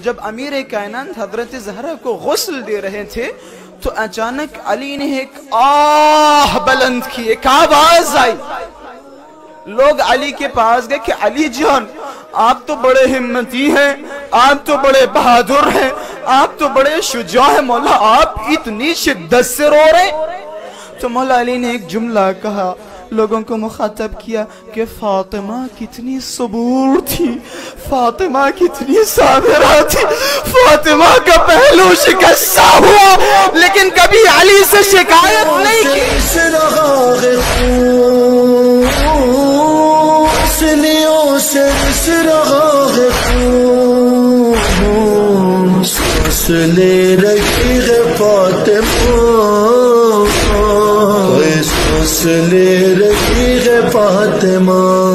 جب امیر کائنات حضرت زہرا کو غسل دے رہے تھے تو اچانک علی نے ایک آہ بلند کی، ایک آواز آئی. لوگ علی کے پاس گئے کہ علی جان آپ تو بڑے ہمتی ہیں، آپ تو بڑے بہادر ہیں، آپ تو بڑے شجاع ہیں، مولا آپ اتنی شدت سے رو رہے. تو مولا علی نے ایک جملہ کہا، لوگوں کو مخاطب کیا کہ فاطمہ کتنی صبور تھی، فاطمہ کتنی صابرہ تھی، فاطمہ کا پہلو شکستہ ہوا لیکن کبھی علی سے شکایت نہیں کی. لے رہی ہے فاطمہ، لے رہی ہے فاطمہ.